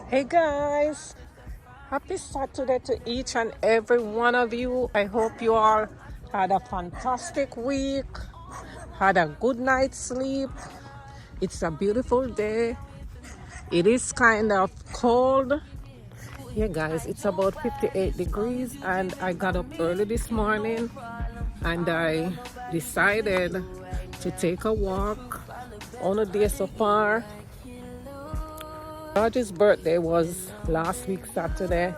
Hey guys, happy Saturday to each and every one of you. I hope you all had a fantastic week, had a good night's sleep. It's a beautiful day. It is kind of cold. Yeah, guys, it's about 58 degrees, and I got up early this morning and I decided to take a walk on a day so far. George's birthday was last week Saturday,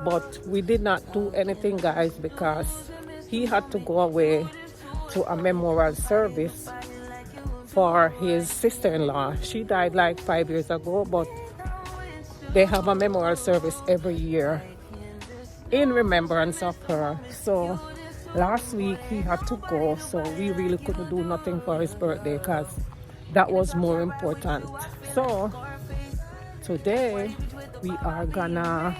but we did not do anything, guys, because he had to go away to a memorial service for his sister-in-law. She died like 5 years ago, but they have a memorial service every year in remembrance of her. So last week he had to go, so we really couldn't do nothing for his birthday because that was more important. So today we are gonna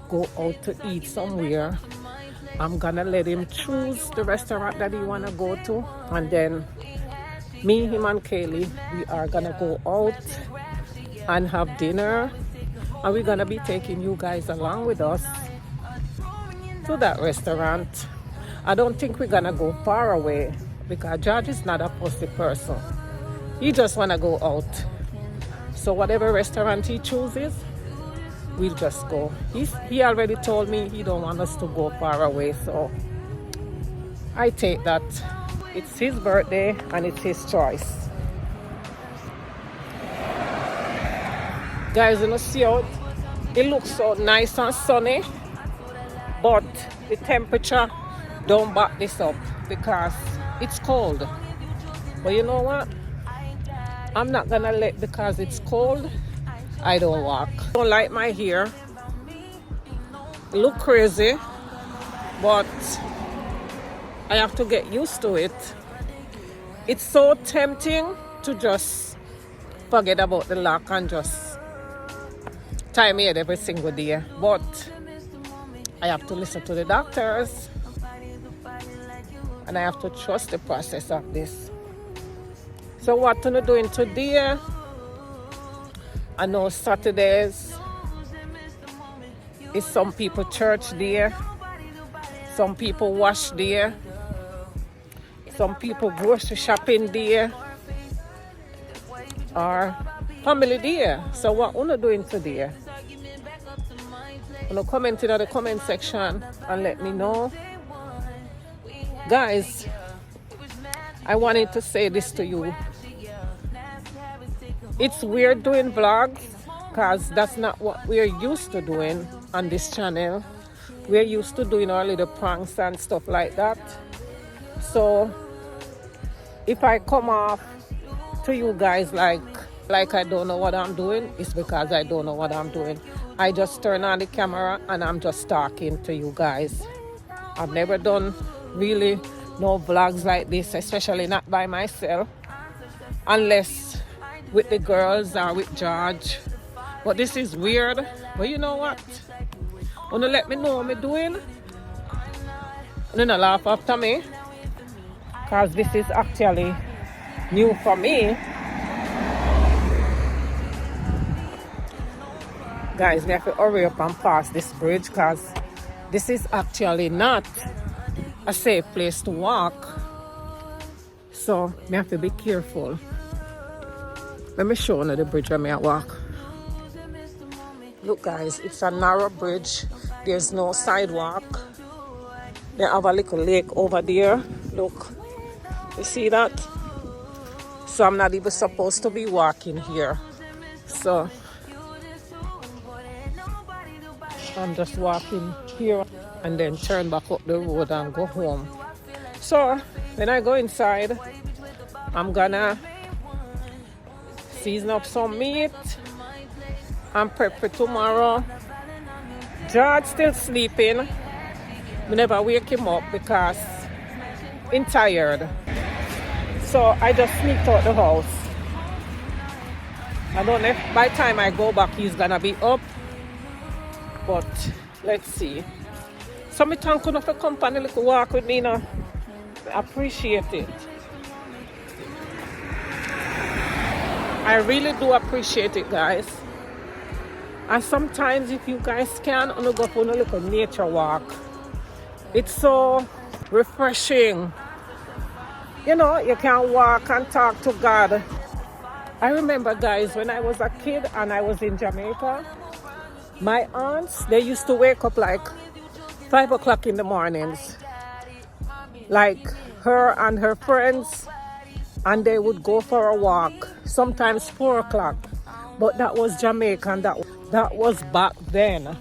go out to eat somewhere. I'm gonna let him choose the restaurant that he wanna go to, and then me, him and Kaylee, we are gonna go out and have dinner, and we're gonna be taking you guys along with us to that restaurant. I don't think we're gonna go far away because George is not a fussy person. He just wanna go out. So whatever restaurant he chooses, we'll just go. He already told me he don't want us to go far away, so I take that. It's his birthday and it's his choice. Guys, you know, see out, it looks so nice and sunny, but the temperature don't back this up because it's cold. But you know what? I'm not gonna let, because it's cold, I don't walk. I don't like my hair. It look crazy, but I have to get used to it. It's so tempting to just forget about the lock and just tie my head every single day. But I have to listen to the doctors and I have to trust the process of this. So what I'm doing today, I know Saturdays is some people church day, some people wash day, some people grocery shopping day, or family day. So what I'm doing today, I'm gonna comment in the comment section and let me know. Guys, I wanted to say this to you. It's weird doing vlogs because that's not what we're used to doing on this channel. We're used to doing our little pranks and stuff like that. So if I come off to you guys like I don't know what I'm doing, it's because I don't know what I'm doing. I just turn on the camera and I'm just talking to you guys. I've never done really no vlogs like this, especially not by myself, unless with the girls or with George. But this is weird. But you know what? Wanna let me know what I'm doing? And don't laugh after me, because this is actually new for me. Guys, we have to hurry up and pass this bridge because this is actually not a safe place to walk. So we have to be careful. Let me show you the bridge where I walk. Look guys, it's a narrow bridge. There's no sidewalk. They have a little lake over there. Look, you see that? So I'm not even supposed to be walking here. So I'm just walking here and then turn back up the road and go home. So when I go inside, I'm gonna season up some meat and prep for tomorrow. George still sleeping. We never wake him up because he's tired. So I just sneaked out the house. I don't know if by the time I go back he's gonna be up, but let's see. So me thank you for company, little walk with me now. I appreciate it. I really do appreciate it, guys. And sometimes if you guys can, you go for a little nature walk. It's so refreshing. You know, you can walk and talk to God. I remember, guys, when I was a kid and I was in Jamaica, my aunts, they used to wake up like 5 o'clock in the mornings. Like her and her friends, and they would go for a walk, sometimes 4 o'clock. But that was Jamaican. That was back then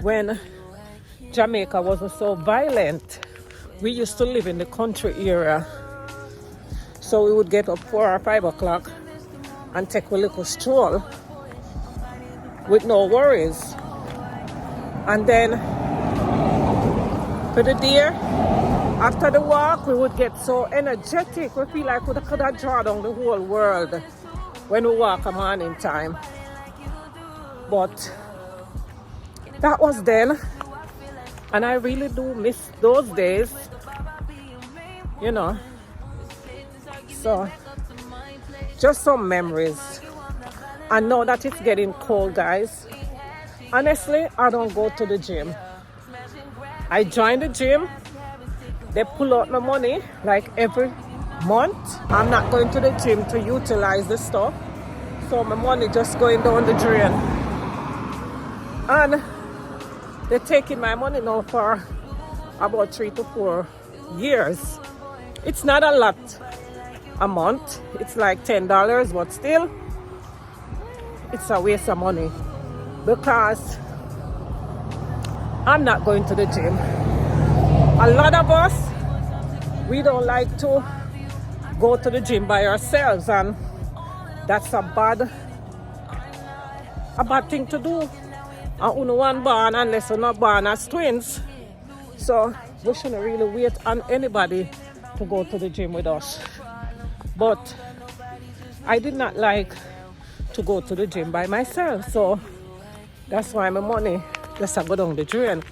when Jamaica wasn't so violent. We used to live in the country area. So we would get up 4 or 5 o'clock and take a little stroll with no worries. And then for the day, after the walk, we would get so energetic. We feel like we could have drawn down the whole world when we walk a morning time. But that was then. And I really do miss those days. You know. So, just some memories. And now that it's getting cold, guys, honestly, I don't go to the gym. I join the gym. They pull out my money like every month. I'm not going to the gym to utilize the stuff. So my money just going down the drain. And they're taking my money now for about 3 to 4 years. It's not a lot a month. It's like $10, but still, it's a waste of money because I'm not going to the gym. A lot of us, we don't like to go to the gym by ourselves, and that's a bad thing to do. And you one born unless you're not born as twins. So we shouldn't really wait on anybody to go to the gym with us. But I did not like to go to the gym by myself, so that's why my money just go down the drain.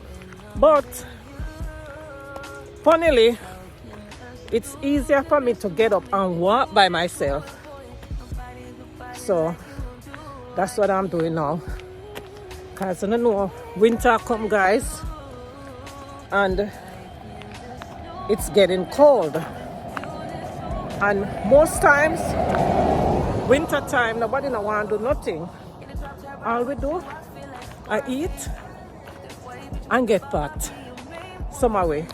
But funnily, it's easier for me to get up and walk by myself. So that's what I'm doing now. Because I don't know, winter come, guys, and it's getting cold. And most times, winter time, nobody no want to do nothing. All we do, I eat and get fat some way.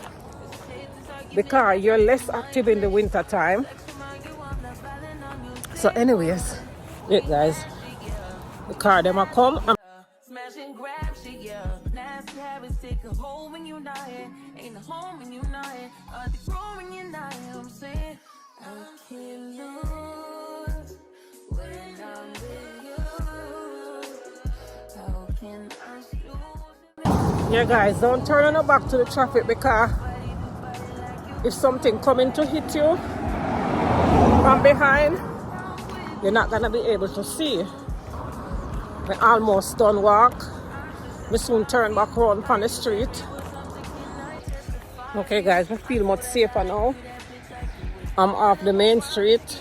Because you're less active in the winter time. So anyways, look guys, the car them a come. Smash and grab shit, yeah. Nasty habits take a hold when you're not here. Ain't a home when you're not here. The grown when you're not here. I'm saying I can't lose when I'm with you. How can I lose? Yeah guys, don't turn on your back to the traffic, because if something coming to hit you from behind, you're not gonna be able to see. We almost done walk. We soon turn back around on the street. Okay guys, I feel much safer now. I'm off the main street.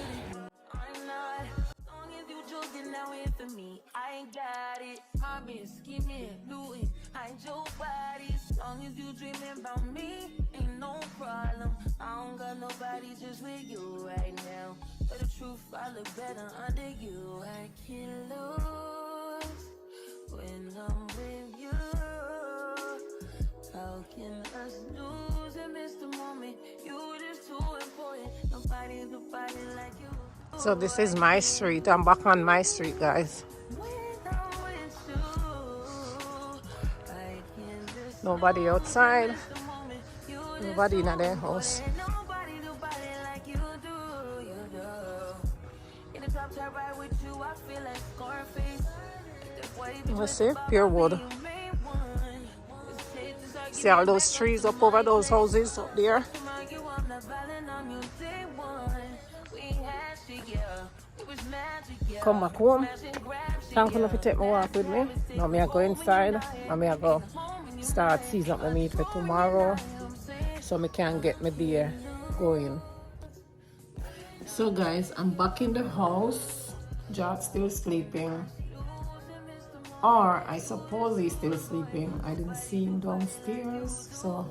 I don't got nobody just with you right now. But the truth, I look better under you. I can't lose when I'm with you. How can us lose and miss the moment? You just too important. Nobody like you. So this is my street. I'm back on my street, guys. Nobody outside. Nobody in their house. Let's see, pure wood. See all those trees up over those houses up there? Come back home. Thank you for taking my walk with me. Now I go inside and I go start season up my meat for tomorrow, so I can get my day going. So guys, I'm back in the house. George still sleeping. Or I suppose he's still sleeping. I didn't see him downstairs, so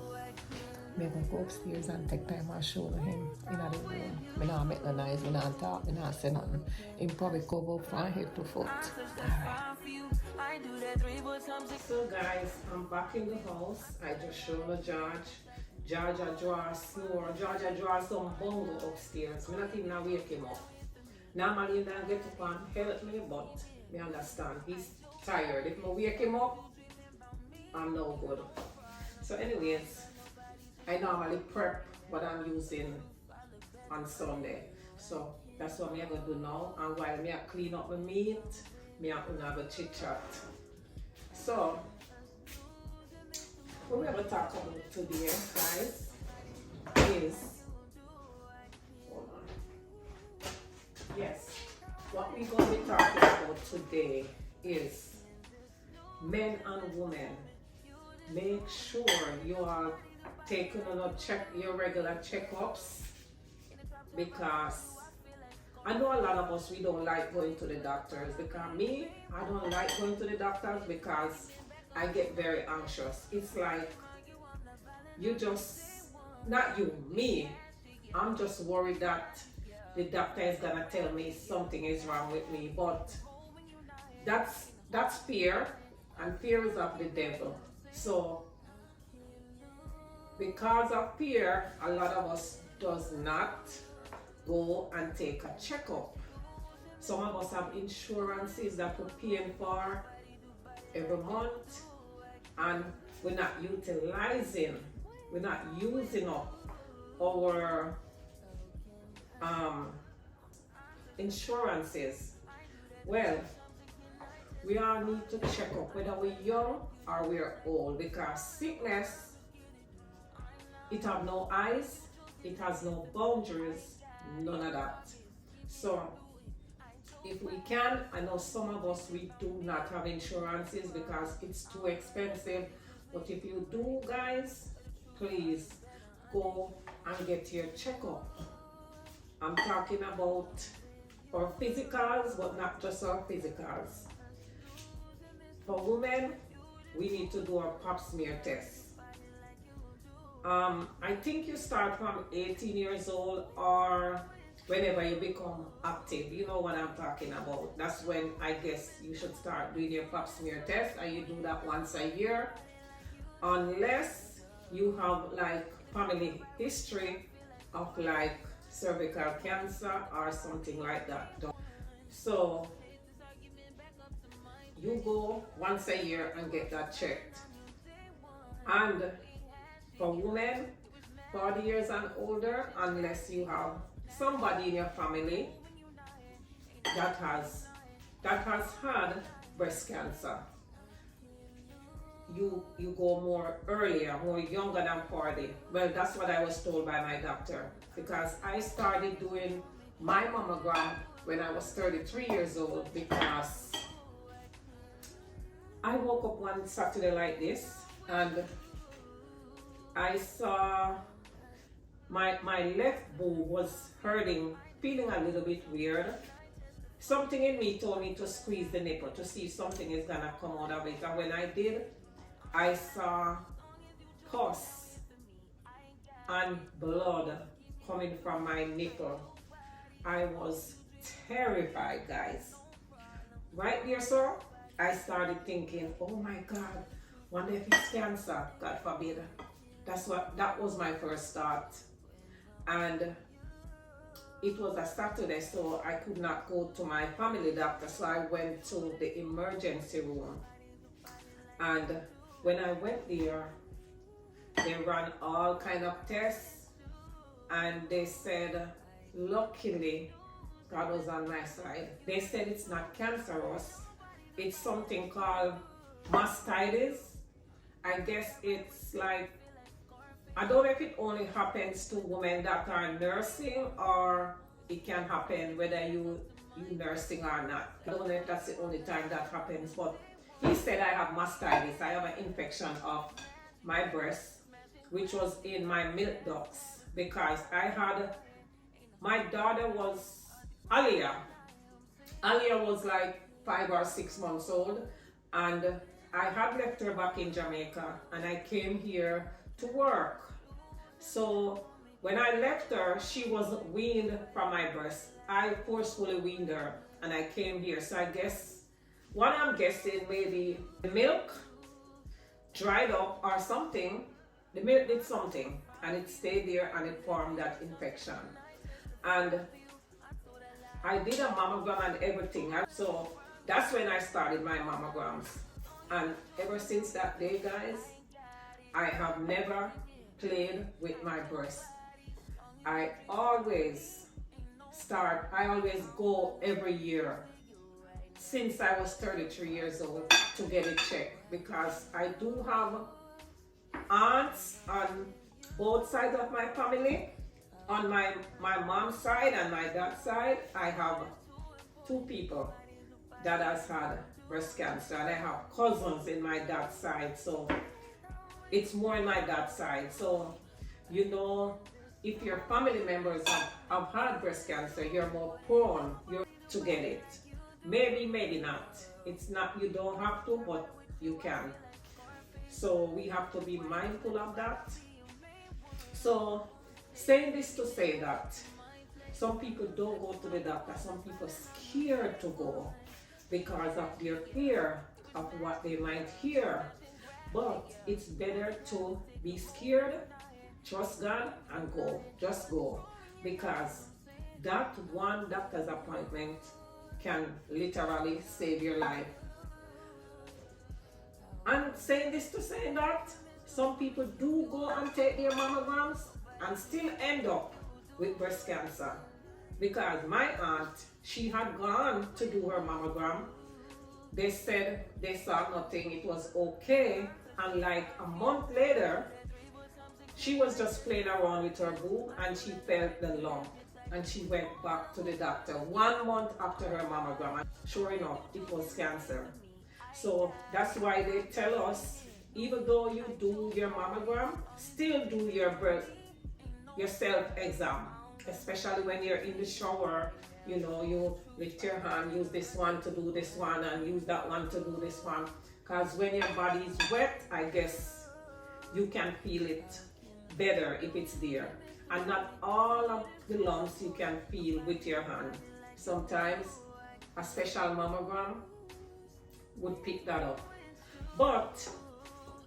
maybe I go upstairs and take time and show him in the room. I not make no noise, I not talk, I not say nothing. Him probably cover up from head to foot. Alright. So guys, I'm back in the house. I just showed the George. George a draw snore. George a draw some bungle upstairs. I not even wake him up. Normally he don't get up and help me, but me understand. He's tired. If I wake him up, I'm no good. So anyways, I normally prep what I'm using on Sunday. So that's what I'm going to do now. And while I clean up my meat, I'm going to have a chit chat. So, what we're going to talk about today, guys, is, hold on. Yes, what we're going to be talking about today is men and women. Make sure you are taking your regular checkups, because I know a lot of us, we don't like going to the doctors. Because me, I don't like going to the doctors because I get very anxious. It's like you just, not you, me. I'm just worried that the doctor is gonna tell me something is wrong with me. But that's fear, and fear is of the devil. So because of fear, a lot of us does not go and take a checkup. Some of us have insurances that we're paying for every month, and we're not using up our insurances. Well, we all need to check up whether we're young or we're old, because sickness, it has no eyes, it has no boundaries, none of that. So if we can, I know some of us, we do not have insurances because it's too expensive, but if you do, guys, please go and get your checkup. I'm talking about our physicals, but not just our physicals. For women, we need to do a pap smear test. I think you start from 18 years old, or whenever you become active. You know what I'm talking about. That's when I guess you should start doing your pap smear test, and you do that once a year. Unless you have like family history of like cervical cancer or something like that. So you go once a year and get that checked. And for women 40 years and older, unless you have somebody in your family that has had breast cancer, you go more earlier, more younger than 40. Well, that's what I was told by my doctor, because I started doing my mammogram when I was 33 years old, because I woke up one Saturday like this and I saw my left boob was hurting, feeling a little bit weird. Something in me told me to squeeze the nipple to see if something is gonna come out of it. And when I did, I saw pus and blood coming from my nipple. I was terrified, guys. Right there, sir, I started thinking, oh my God, wonder if it's cancer, God forbid. That was my first thought. And it was a Saturday, so I could not go to my family doctor, so I went to the emergency room. And when I went there, they ran all kind of tests, and they said, luckily, God was on my side. They said it's not cancerous. It's something called mastitis. I guess it's like, I don't know if it only happens to women that are nursing, or it can happen whether you nursing or not. I don't know if that's the only time that happens, but he said I have mastitis. I have an infection of my breast, which was in my milk ducts, because I had, my daughter was, Aliyah was like 5 or 6 months old, And I had left her back in Jamaica and I came here to work. So when I left her, she was weaned from my breast. I forcefully weaned her and I came here. So I guess, what I'm guessing, maybe the milk dried up or something. The milk did something and it stayed there and it formed that infection. And I did a mammogram and everything. So that's when I started my mammograms. And ever since that day, guys, I have never played with my breast. I always go every year since I was 33 years old to get it checked, because I do have aunts on both sides of my family. On my mom's side and my dad's side, I have 2 people that has had breast cancer, and I have cousins in my dad's side, so it's more in my dad's side. So, you know, if your family members have had breast cancer, you're more prone to get it. Maybe, maybe not. It's not, you don't have to, but you can. So we have to be mindful of that. So, saying this to say that some people don't go to the doctor, some people are scared to go because of their fear of what they might hear. But it's better to be scared, trust God, and go. Just go. Because that one doctor's appointment can literally save your life. And saying this to say that some people do go and take their mammograms and still end up with breast cancer. Because my aunt, she had gone to do her mammogram. They said they saw nothing, it was okay. And like a month later, she was just playing around with her boob and she felt the lump. And she went back to the doctor 1 month after her mammogram. And sure enough, it was cancer. So that's why they tell us, even though you do your mammogram, still do your self-exam. Especially when you're in the shower, you know, you lift your hand, use this one to do this one, and use that one to do this one. Because when your body is wet, I guess you can feel it better if it's there. And not all of the lumps you can feel with your hand. Sometimes a special mammogram would pick that up. But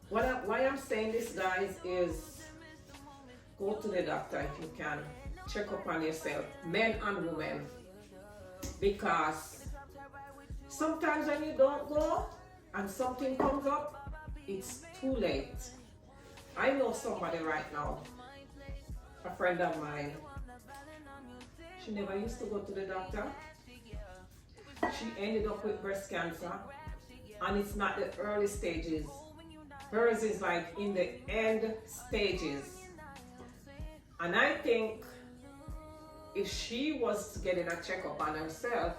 why I'm saying this, guys, is go to the doctor if you can. Check up on yourself, men and women. Because sometimes when you don't go and something comes up, it's too late. I know somebody right now, a friend of mine, she never used to go to the doctor. She ended up with breast cancer, and it's not the early stages. Hers is like in the end stages. And I think if she was getting a checkup on herself,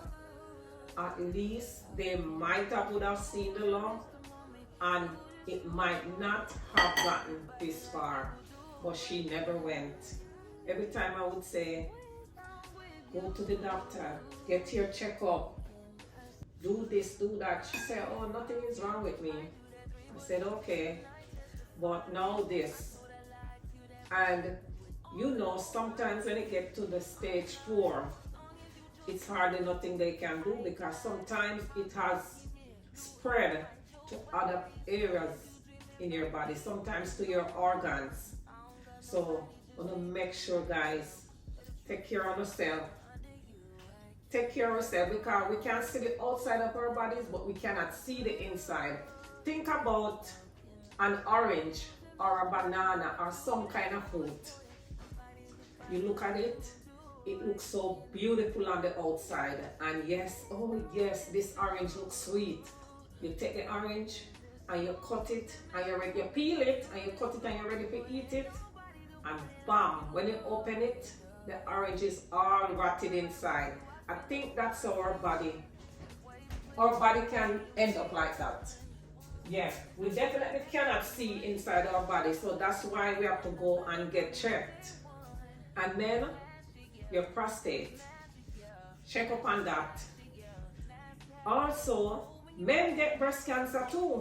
at least they might have seen the lump, and it might not have gotten this far, but she never went. Every time I would say, go to the doctor, get your checkup, do this, do that. She said, oh, nothing is wrong with me. I said, okay, but now this. And you know, sometimes when it gets to the stage 4, it's hardly nothing they can do, because sometimes it has spread to other areas in your body, sometimes to your organs. So I want to make sure, guys, take care of yourself. Take care of yourself, because we can see the outside of our bodies, but we cannot see the inside. Think about an orange or a banana or some kind of fruit. You look at it, it looks so beautiful on the outside, and yes, oh yes, this orange looks sweet. You take the orange and you cut it, and you peel it and you cut it and you're ready to eat it, and bam, when you open it, the orange is all rotted inside. I think that's how our body can end up like that. Yeah, we definitely cannot see inside our body, so that's why we have to go and get checked. And then your prostate, check up on that. Also, Men get breast cancer too.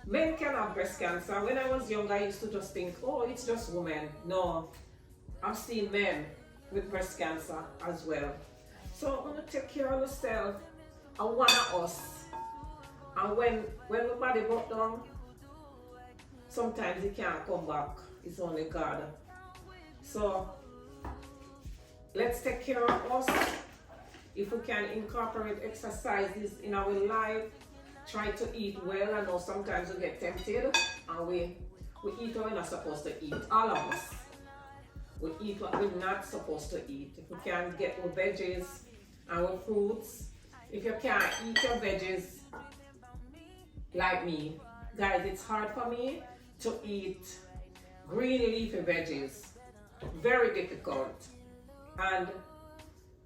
Men can have breast cancer. When I was young, I used to just think, oh, it's just women. No, I've seen men with breast cancer as well. So I'm gonna take care of yourself and one of us. And when the body broke down, sometimes it can't come back. It's only God. So let's take care of us. If we can incorporate exercises in our life, try to eat well. I know sometimes we get tempted and we eat what we're not supposed to eat. All of us. We eat what we're not supposed to eat. If we can get our veggies and our fruits, if you can't eat your veggies like me, guys, it's hard for me to eat green leafy veggies. Very difficult. And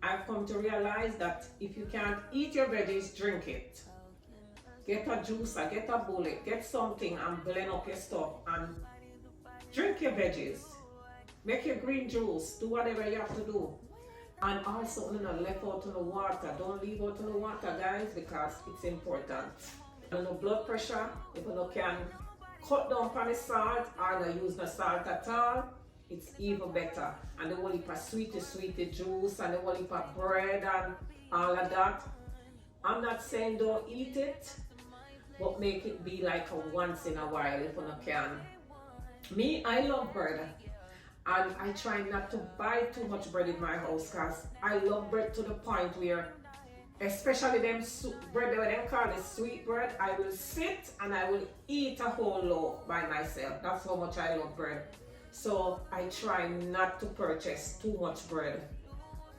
I've come to realize that if you can't eat your veggies, drink it. Get a juicer, get a bullet, get something and blend up your stuff and drink your veggies. Make your green juice, do whatever you have to do. And also, left out in the water. Don't leave out in the water, guys, because it's important. And no blood pressure, if you can cut down on the salt or not use no salt at all, it's even better. And the whole heap of sweetie juice and the whole heap of bread and all of that. I'm not saying don't eat it, but make it be like a once in a while if you can. Me, I love bread. And I try not to buy too much bread in my house because I love bread to the point where, especially them bread that they call the sweet bread, I will sit and I will eat a whole loaf by myself. That's how much I love bread. So I try not to purchase too much bread,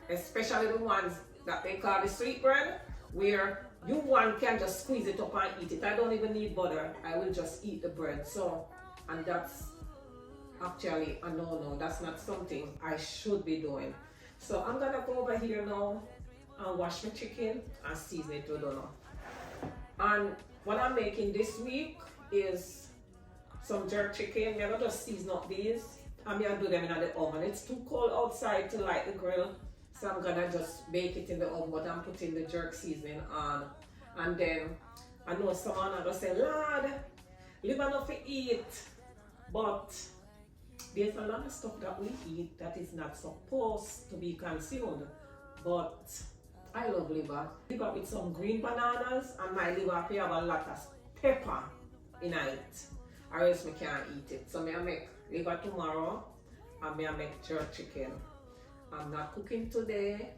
especially the ones that they call the sweet bread, where one can just squeeze it up and eat it. I don't even need butter. I will just eat the bread. So, and that's actually a no-no. That's not something I should be doing. So I'm gonna go over here now and wash my chicken and season it with dough. And what I'm making this week is some jerk chicken. I'm gonna just season up these and I'm gonna do them in the oven. It's too cold outside to light the grill, so I'm gonna just bake it in the oven, but I'm putting the jerk seasoning on. And then I know someone are gonna say, Lord, live enough to eat, but there's a lot of stuff that we eat that is not supposed to be consumed. But I love liver. Liver with some green bananas, and my liver have a lot of pepper in it, or else we can't eat it. So I make liver tomorrow, and I make jerk chicken. I'm not cooking today.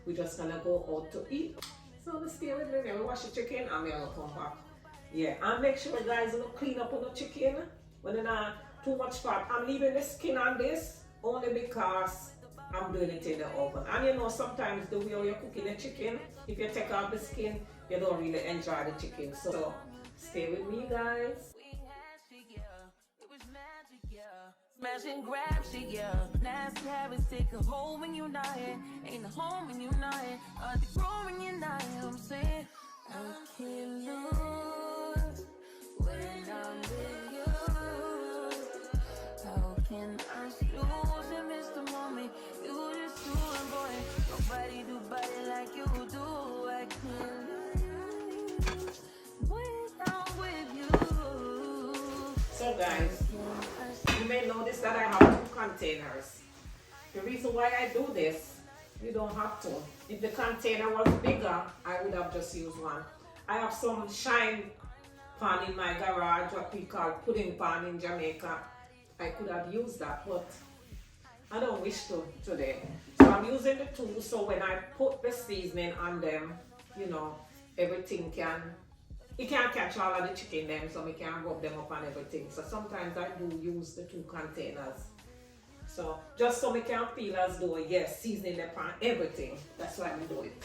We're just gonna go out to eat. So stay with me. We wash the chicken, and I'm gonna come back. Yeah, and make sure guys you clean up on the chicken when you're not too much fat. I'm leaving the skin on this only because I'm doing it in the oven. And you know, sometimes the way you're cooking the chicken, if you take out the skin, you don't really enjoy the chicken. So stay with me, guys. Smash and grab shit, yeah. Nasty habits take a hold when you're not here. Ain't a home when you're not here. They grow when you're not here. I'm saying I can't lose when I'm with you. How can I lose and miss the moment? You just do it, boy. Nobody do body like you do. I can't lose when I'm with you. So guys, you may notice that I have two containers. The reason why I do this, you don't have to. If the container was bigger, I would have just used one. I have some shine pan in my garage, what we call pudding pan in Jamaica. I could have used that, but I don't wish to today. So I'm using the two, so when I put the seasoning on them, you know, everything it can't catch all of the chicken them, so we can rub them up on everything. So sometimes I do use the two containers. So just so we can feel as though, yes, seasoning them on everything. That's why we do it.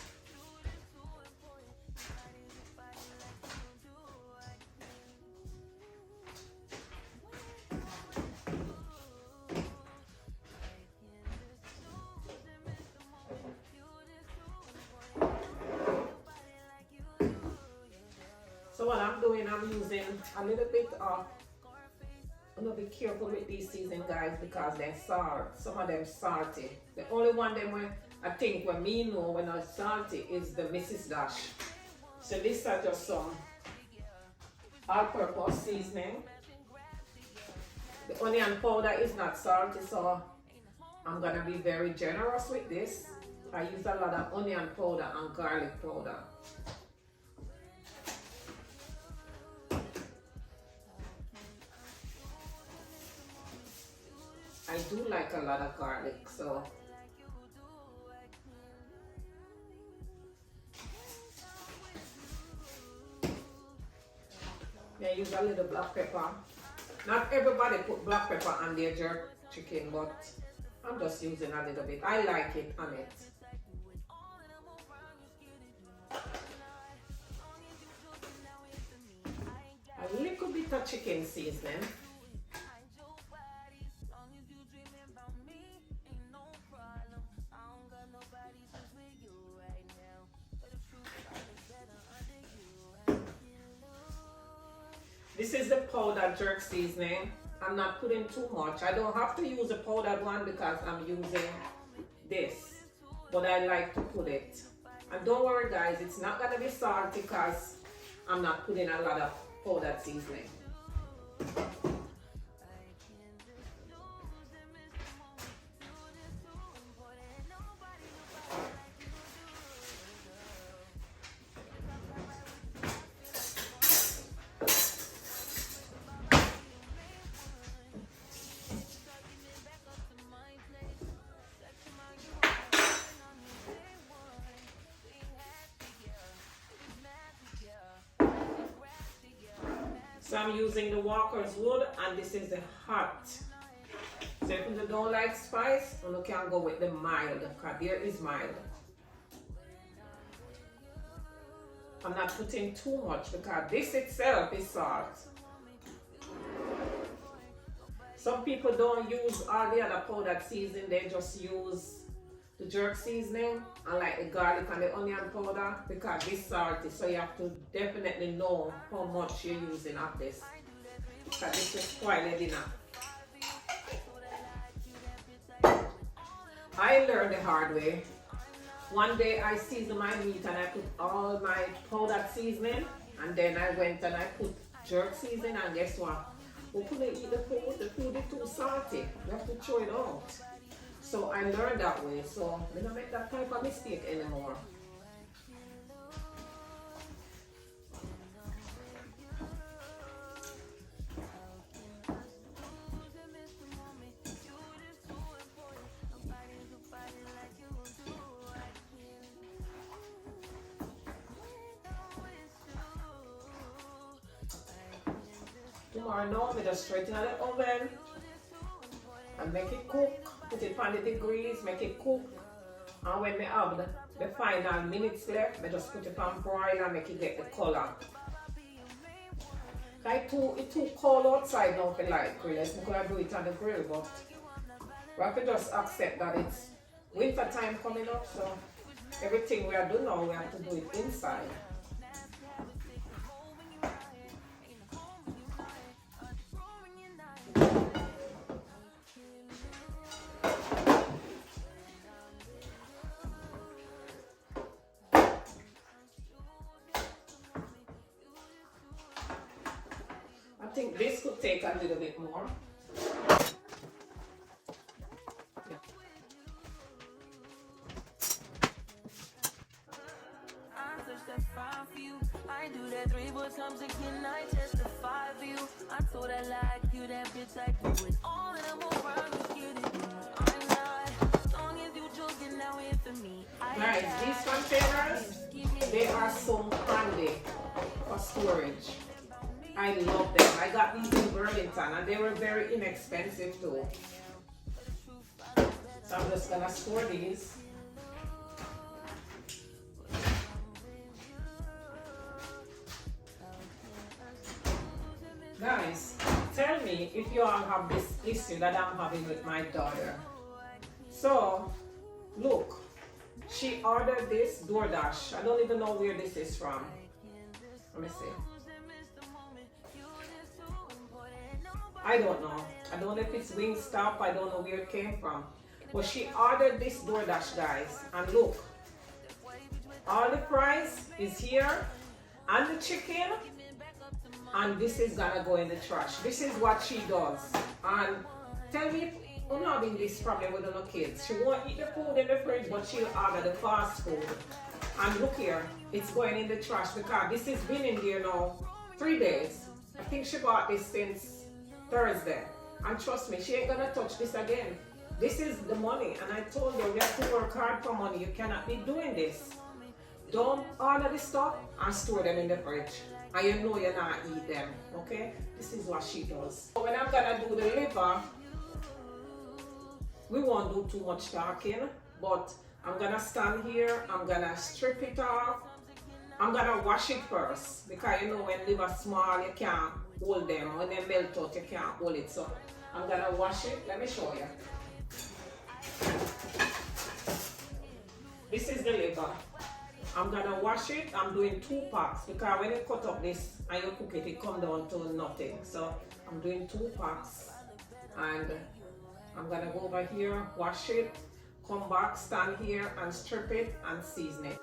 So what I'm doing, I'm using a little bit of, I'm gonna be careful with these seasoning, guys, because they're salt. Some of them salty. The only one them when I think when me know when I'm salty is the Mrs. Dash. So these are just some all-purpose seasoning. The onion powder is not salty, so I'm gonna be very generous with this. I use a lot of onion powder and garlic powder. I do like a lot of garlic, so I use a little black pepper. Not everybody put black pepper on their jerk chicken, but I'm just using a little bit. I like it on it. A little bit of chicken seasoning. This is the powdered jerk seasoning. I'm not putting too much. I don't have to use the powdered one because I'm using this, but I like to put it. And don't worry guys, it's not gonna be salty because I'm not putting a lot of powdered seasoning. So I'm using the Walker's Wood, and this is the hot. So if you don't like spice, you can go with the mild, because there is mild. I'm not putting too much because this itself is salt. Some people don't use all the other powdered seasoning, they just use the jerk seasoning and like the garlic and the onion powder because it's salty, so you have to definitely know how much you're using of this because this will spoil your dinner. I learned the hard way. One day I seasoned my meat and I put all my powdered seasoning, and then I went and I put jerk seasoning, and guess what? We couldn't eat the food is too salty. You have to throw it out. So I learned that way, so I don't make that type of mistake anymore. Tomorrow now, we just straighten out the oven and make it cook. Put it on the degrees, make it cook. And when we have the final minutes left, we just put it on broil and make it get the color. It's too cold outside now for like grill. I'm going to do it on the grill, but we have to just accept that it's winter time coming up, so everything we are doing now, we have to do it inside. I think this could take a little bit more. Yeah. I searched that fire for you. I do that 3 more times again. I testify for you. I told I like you, that bitch I do it all, and I'm around to get it. I'm not, as long as you joking now in for me. Guys, these containers, they are so handy for storage. I love them. I got these in Burlington and they were very inexpensive too. So I'm just gonna store these. Guys, tell me if you all have this issue that I'm having with my daughter. So, look, she ordered this DoorDash. I don't even know where this is from. Let me see. I don't know. I don't know if it's Wingstop. I don't know where it came from. But she ordered this DoorDash, guys. And look, all the price is here. and the chicken, and this is gonna go in the trash. This is what she does. And tell me if I'm not having this problem with her kids. She won't eat the food in the fridge, but she'll order the fast food. And look here, it's going in the trash because this has been in there now 3 days. I think she bought this since Thursday. And trust me, she ain't gonna touch this again. This is the money, and I told her we have to work hard for money. You cannot be doing this. Don't order the stuff and store them in the fridge. And you know you're not eat them, okay? This is what she does. So when I'm gonna do the liver, we won't do too much talking, but I'm gonna stand here, I'm gonna strip it off. I'm gonna wash it first, because you know when liver small, you can't hold them. When they melt out, you can't hold it. So I'm gonna wash it. Let me show you. This is the liver. I'm gonna wash it. I'm doing 2 packs because when you cut up this and you cook it, it comes down to nothing. So I'm doing 2 packs, and I'm gonna go over here, wash it, come back, stand here and strip it and season it.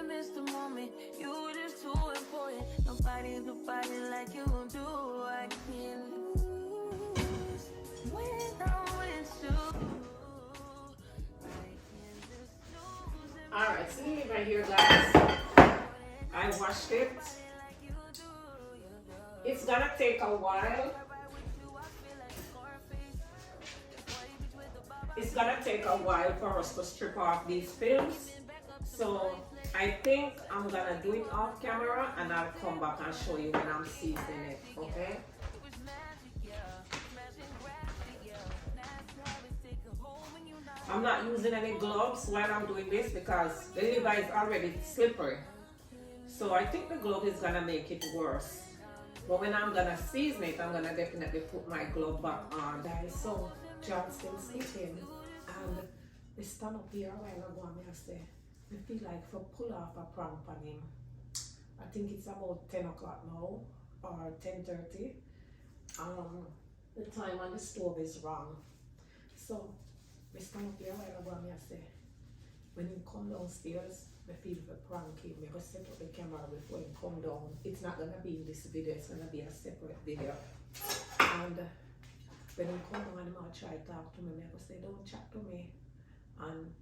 Miss the moment, you just too important. Nobody like you do. I can't lose when I'm with you. Alright, so leave right here, guys. I washed it. It's gonna take a while. It's gonna take a while for us to strip off these films. So I think I'm gonna do it off camera and I'll come back and show you when I'm seasoning it, okay? I'm not using any gloves while I'm doing this because the liver is already slippery. So I think the glove is gonna make it worse. But when I'm gonna season it, I'm gonna definitely put my glove back on. Guys, so John's still sleeping, and we stand up here a while ago and I say, I feel like for pull off a prank on him. I think it's about 10 o'clock now, or 10:30. The time on the stove is wrong. So we stand up here a while ago and I say, when he come downstairs, I feel for prank him. I go set up the camera before he come down. It's not gonna be in this video, it's gonna be a separate video. And when he come down, I'm gonna try to talk to me. I go say, don't chat to me. And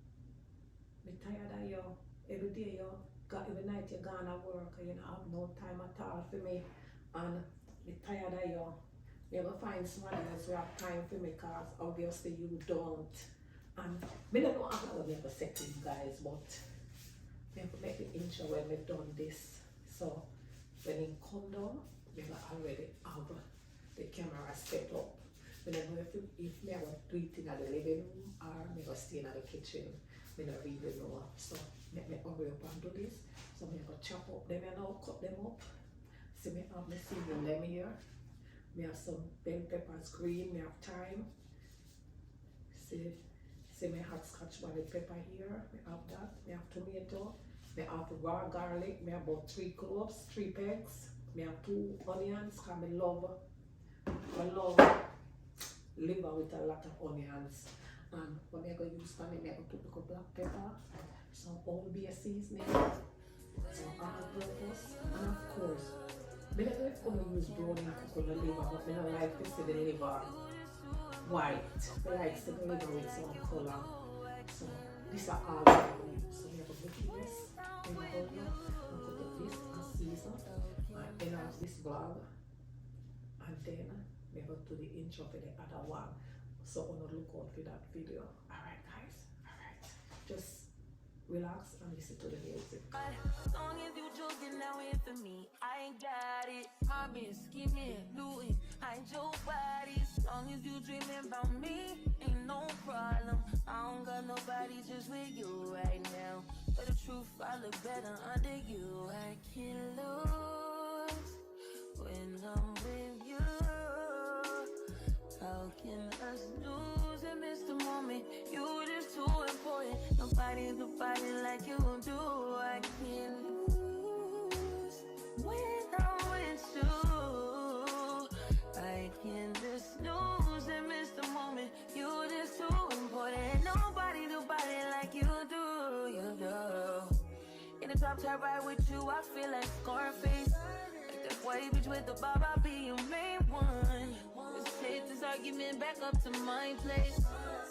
I'm tired of you. Every day every night you're gone to work and you don't have no time at all for me. And I'm tired of you. You ever find someone else who have time for me, because obviously you don't. And I don't know how I ever say to you guys, but I have to make the intro when we've done this. So when he come down, we already have the camera set up. Whenever if me I want to do it in the living room or me go stay in the kitchen, me don't really know. So let me hurry up and do this. So me go chop up them and now cut them up. See me have me season them here. Me have some bell peppers green, me have thyme. See me hot scotch bonnet pepper here, me have that. Me have tomato, me have raw garlic, me have about 3 cloves, 3 pegs. Me have 2 onions, because I love liver with a lot of onions. And what I'm going to use for me, I'm going to put the black pepper, some all beer seasoning, some all-purpose, and of course, I don't know if I'm going to use browning cook on the liver, but I don't like to see the liver white. I like to see the liver with some color. So these are all I'm going to use. So we have a bit of this in the oil, and put this and season, and end off this vlog, and then we go to the intro for the other one. So I'm gonna look out for that video. Alright guys, alright. Just relax and listen to the music. As long as you joking now in for me, I ain't got it. Mobbing, scheming, looting, I ain't your body. As long as you dreaming about me, ain't no problem. I don't got nobody just with you right now. But the truth, I look better under you. I can't lose when I'm with you. How can us lose and miss the moment? You just too important. Nobody like you do. I can't lose when I'm with you. I can just lose and miss the moment. You just too important. Nobody like you do. You do. In the top tight right with you, I feel like Scarface. Like that white bitch with the bob, I'll be your main one. Let's take this argument back up to my place.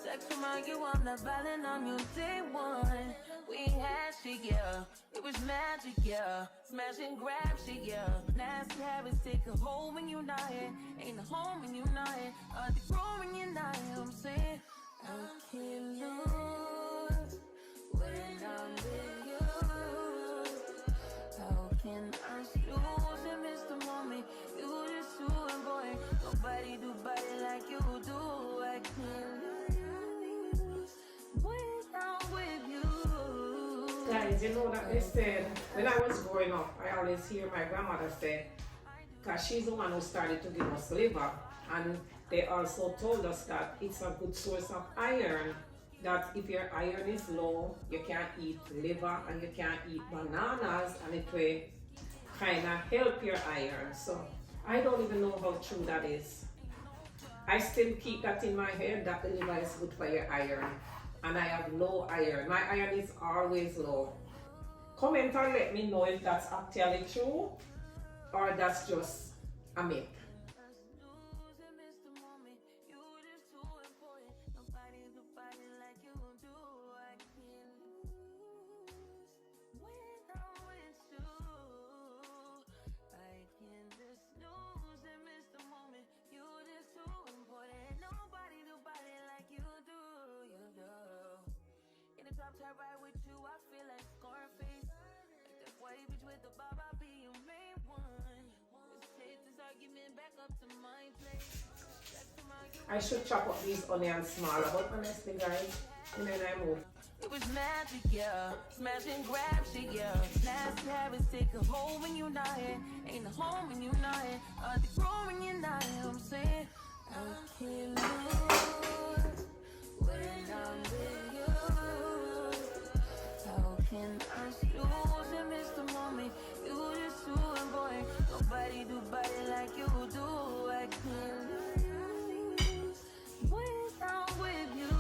Sex remind you I'm not violent on your day one. We had shit, yeah. It was magic, yeah. Smash and grab shit, yeah. Nasty habits take a hold when you're not here. Ain't a home when you're not here. They grow when you're not here. I'm saying I can't lose when I'm with you. How can I lose and miss the moment? You just too important. Nobody do body like you do. I can't lose when I'm with you. Guys, you know that they said, when I was growing up, I always hear my grandmother say, because she's the one who started to give us liver, and they also told us that it's a good source of iron, that if your iron is low, you can't eat liver and you can't eat bananas, and it will kind of help your iron. So I don't even know how true that is. I still keep that in my head, that the liver is good for your iron, and I have low iron. My iron is always low. Comment and let me know if that's actually true or that's just a myth. Right with you, I feel like Scarface. Like that white bitch with the bob, I'll be your main one. Let's take this argument back up to my place. I should chop up these onions smaller, but honestly guys, and then I move. It was magic, yeah. Smash and grab shit, yeah. Nasty habits take a hold when you're not here. Ain't a home when you're not here. They grow when you're not here. I'm saying I can't lose when I'm with you. How can I lose and miss the moment? You just too important. Nobody do body like you do. I can't lose when I'm with you.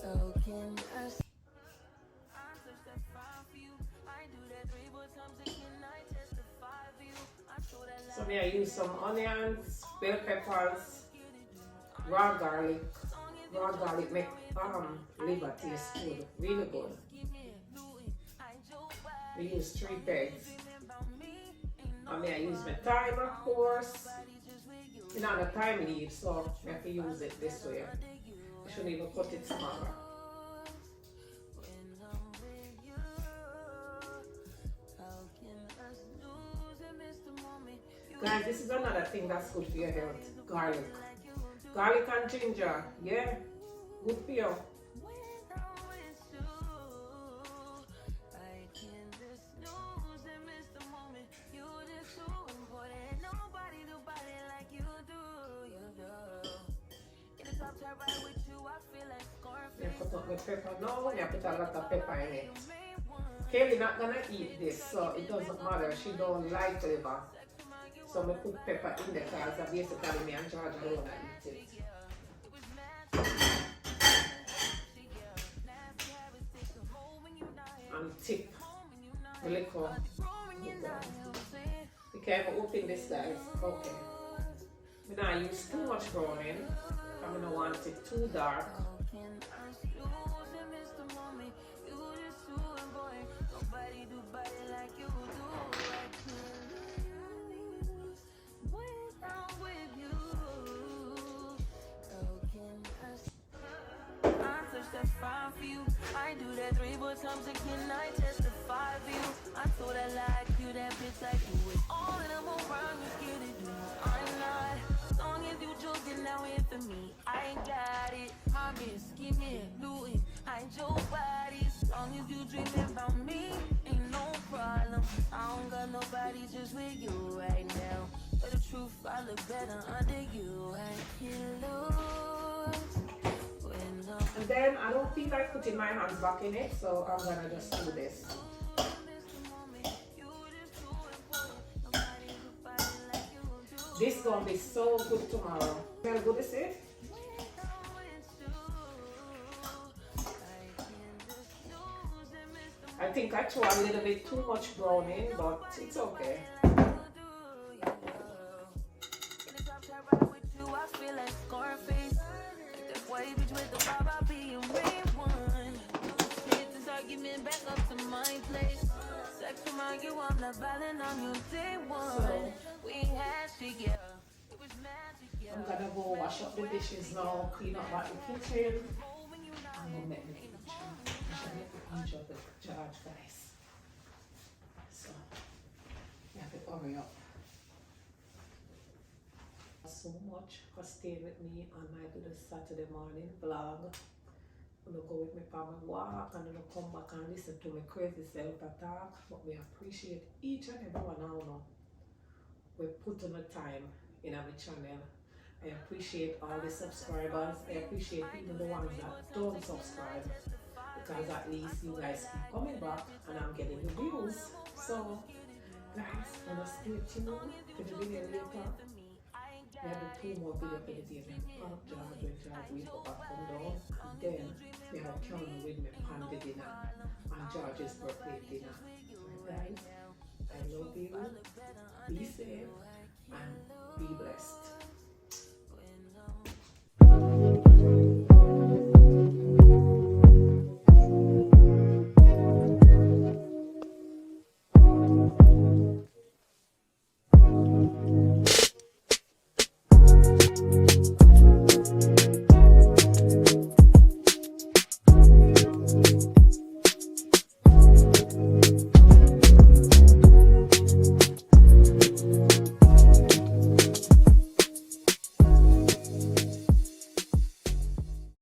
How can I search that fire for you? I do that 3 more times again. I testify for you. I show that So me I use some onions, bell peppers, raw garlic. Raw garlic make liver taste good, really good. We use 3 pegs. And I use my thyme, of course. You know, the thyme leaves, so I have to use it this way. I shouldn't even cut it smaller. Guys, this is another thing that's good for your health. Garlic. Garlic and ginger, yeah, good for you. You put up the pepper now, you put a lot of pepper in it. Kaylee not gonna eat this, so it doesn't matter. She don't like liver. So I put pepper in the because basically me and George don't wanna eat it. And tip the liquor. Be careful, open this guys. Okay. We don't use too much browning. I don't want it too dark. That's fine for you. I do that 3 more times again. I testify for you. I told I like you, that bitch like you. With all of them around you, scared to do. I'm not. As long as you joking now in for me, I ain't got it. My bitch skimming, looting. I ain't your body. As long as you dreaming about me, ain't no problem. I don't got nobody just with you right now. But the truth, I look better under you. I can't lose. And then I don't feel like putting my hands back in it, so I'm gonna just do this. This gonna be so good tomorrow. Smell good, is it? I think I threw a little bit too much brown in, but it's okay. I'm gonna go wash up the dishes now, clean up back the kitchen. I'm gonna make the pizza. I'm gonna make the pizza of the charge, guys. So, you have to hurry up. So much for staying with me on my little Saturday morning vlog. I'm gonna go with me for my walk and then come back and listen to my crazy self talk. But we appreciate each and every one now. We put in the time in our channel. I appreciate all the subscribers. I appreciate even the ones that don't subscribe, because at least you guys keep coming back and I'm getting the views. So guys, I'm gonna stay tuned for the video later. We have the 2 more videos for the day. Up George when George wake up and come down, and then we have Karen with me on the dinner and George's birthday dinner.